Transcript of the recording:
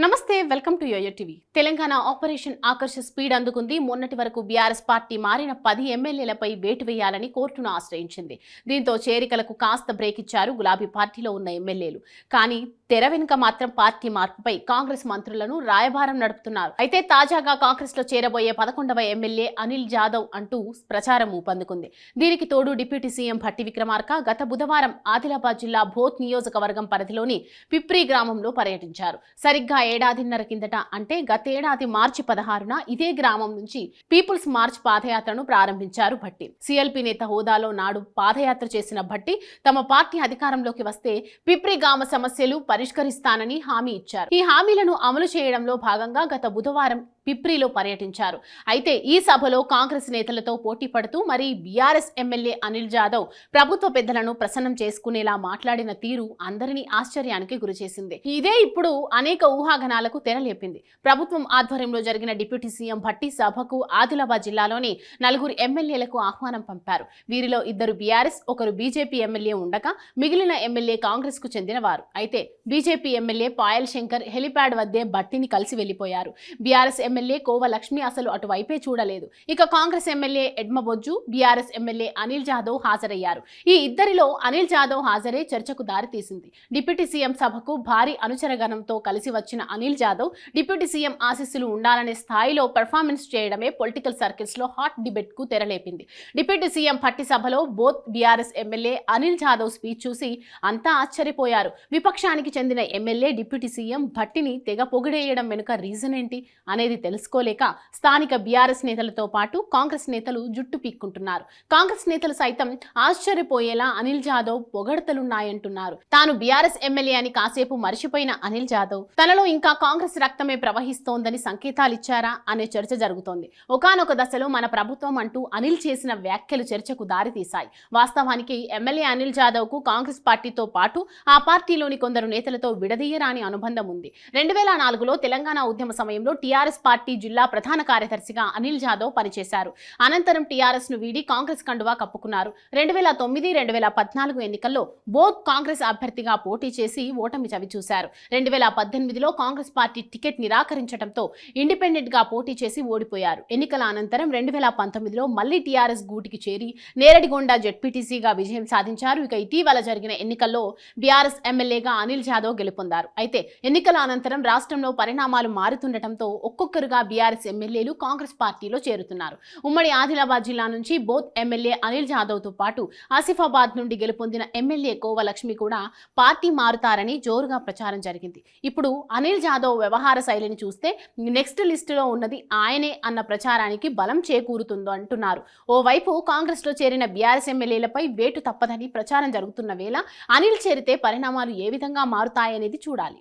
నమస్తే, welcome to YoYo TV. Telangana operation Akarsh speed అందుకుంది. మొన్నటి వరకు బీఆర్ఎస్ పార్టీ మారిన 10 ఎమ్మెల్యేలపై వేటు వేయాలని కోర్టును ఆశ్రయించింది. దీంతో చేరికలకు కాస్త బ్రేక్ ఇచ్చారు గులాబీ పార్టీలో ఉన్న ఎమ్మెల్యేలు. కానీ తెర వెనుక మాత్రం పార్టీ మార్పుపై కాంగ్రెస్ మంత్రులను రాయబారం నడుపుతున్నారు. అయితే తాజాగా కాంగ్రెస్ లో చేరబోయే 11వ ఎమ్మెల్యే అనిల్ జాదవ్ అంటూ ప్రచారం ఊపందుకుంది. దీనికి తోడు డిప్యూటీ సీఎం భట్టి విక్రమార్క గత బుధవారం ఆదిలాబాద్ జిల్లా భోత్ నియోజకవర్గం పరిధిలోని పిప్రి గ్రామంలో పర్యటించారు. సరిగ్గా ఏడాదిన్నర కిందట అంటే గతేడాది మార్చి 16న ఇదే గ్రామం నుంచి పీపుల్స్ మార్చ్ పాదయాత్రను ప్రారంభించారు భట్టి. సిఎల్పి నేత హోదాలో నాడు పాదయాత్ర చేసిన భట్టి తమ పార్టీ అధికారంలోకి వస్తే పిప్రి గ్రామ సమస్యలు పరిష్కరిస్తానని హామీ ఇచ్చారు. ఈ హామీలను అమలు చేయడంలో భాగంగా గత బుధవారం పిప్రిలో పర్యటించారు. అయితే ఈ సభలో కాంగ్రెస్ నేతలతో పోటీ పడుతూ మరి బీఆర్ఎస్ ఎమ్మెల్యే అనిల్ జాదవ్ ప్రభుత్వ పెద్దలను ప్రసన్నం చేసుకునేలా మాట్లాడిన తీరు అందరినీ ఆశ్చర్యానికి గురిచేసింది. ఇదే ఇప్పుడు అనేక ఊహాగానాలకు తెరలేపింది. ప్రభుత్వం ఆధ్వర్యంలో జరిగిన డిప్యూటీ సీఎం భట్టి సభకు ఆదిలాబాద్ జిల్లాలోని 4 ఎమ్మెల్యేలకు ఆహ్వానం పంపారు. వీరిలో 2 బీఆర్ఎస్, 1 బీజేపీ ఎమ్మెల్యే ఉండగా మిగిలిన ఎమ్మెల్యే కాంగ్రెస్ కు చెందినవారు. అయితే BJP MLA Payal Shankar helipad వద్దే భట్టిని కలిసి వెళ్లిపోయారు. బీఆర్ఎస్ ఎమ్మెల్యే కోవ లక్ష్మి అసలు అటువైపే చూడలేదు. ఇక Congress MLA Edmabojju, BRS MLA Anil Jadhav హాజరయ్యారు. ఈ ఇద్దరిలో అనిల్ జాదవ్ హాజరే చర్చకు దారితీసింది. డిప్యూటీ సీఎం సభకు భారీ అనుచరగణంతో కలిసి వచ్చిన అనిల్ జాదవ్ డిప్యూటీ సీఎం ఆశీస్సులు ఉండాలనే స్థాయిలో పెర్ఫార్మెన్స్ చేయడమే పొలిటికల్ సర్కిల్స్ లో హాట్ డిబేట్ కు తెరలేపింది. డిప్యూటీ సీఎం భట్టి సభలో both BRS MLA Anil Jadhav speech చూసి అంతా ఆశ్చర్యపోయారు. విపక్షానికి చెందిన ఎమ్మెల్యే డిప్యూటీ సీఎం భట్టిని తెగ పొగిడేయడం వెనుక రీజన్ ఏంటి అనేది తెలుసుకోలేక స్థానిక బీఆర్ఎస్ నేతలతో పాటు కాంగ్రెస్ నేతలు జుట్టు పీక్కుంటున్నారు. కాంగ్రెస్ నేతలు సైతం ఆశ్చర్యపోయేలా అనిల్ జాదవ్ పొగడతలున్నాయంటున్నారు. తాను బీఆర్ఎస్ ఎమ్మెల్యే అని కాసేపు మరిచిపోయిన అనిల్ జాదవ్ తనలో ఇంకా కాంగ్రెస్ రక్తమే ప్రవహిస్తోందని సంకేతాలిచ్చారా అనే చర్చ జరుగుతోంది. ఒకానొక దశలో మన ప్రభుత్వం అంటూ అనిల్ చేసిన వ్యాఖ్యలు చర్చకు దారితీశాయి. వాస్తవానికి ఎమ్మెల్యే అనిల్ జాదవ్ కు కాంగ్రెస్ పార్టీతో పాటు ఆ పార్టీలోని కొందరు నేతలతో విడదీయరాని అనుబంధం ఉంది. 2004లో తెలంగాణ ఉద్యమ సమయంలో టీఆర్ఎస్ పార్టీ జిల్లా ప్రధాన కార్యదర్శిగా అనిల్ జాదవ్ పనిచేశారు. అనంతరం టీఆర్ఎస్ ను వీడి కాంగ్రెస్ కండువా కప్పుకున్నారు. 2009-2014 ఎన్నికల్లో బోత్ కాంగ్రెస్ అభ్యర్థిగా పోటీ చేసి ఓటమి చవిచూశారు. 2018లో కాంగ్రెస్ పార్టీ టికెట్ నిరాకరించడంతో ఇండిపెండెంట్ గా పోటీ చేసి ఓడిపోయారు. ఎన్నికల అనంతరం 2019లో మళ్లీ టీఆర్ఎస్ గూటికి చేరి నేరడిగొండ జెడ్పీటీసీగా విజయం సాధించారు. ఇక ఇటీవల జరిగిన ఎన్నికల్లో బీఆర్ఎస్ ఎమ్మెల్యేగా అనిల్ జాదవ్ గెలుపొందారు. అయితే ఎన్నికల అనంతరం రాష్ట్రంలో పరిణామాలు మారుతుండటంతో ఒక్కొక్కరుగా బీఆర్ఎస్ ఎమ్మెల్యేలు కాంగ్రెస్ పార్టీలో చేరుతున్నారు. ఉమ్మడి ఆదిలాబాద్ జిల్లా నుంచి బోత్ ఎమ్మెల్యే అనిల్ జాదవ్ తో పాటు ఆసిఫాబాద్ నుండి గెలుపొందిన ఎమ్మెల్యే కోవ లక్ష్మి కూడా పార్టీ మారుతారని జోరుగా ప్రచారం జరిగింది. ఇప్పుడు అనిల్ జాదవ్ వ్యవహార శైలిని చూస్తే నెక్స్ట్ లిస్టులో ఉన్నది ఆయనే అన్న ప్రచారానికి బలం చేకూరుతుందో అంటున్నారు. ఓవైపు కాంగ్రెస్ లో చేరిన బీఆర్ఎస్ ఎమ్మెల్యేలపై వేటు తప్పదని ప్రచారం జరుగుతున్న వేళ అనిల్ చేరితే పరిణామాలు ఏ విధంగా మారుతాయనేది చూడాలి.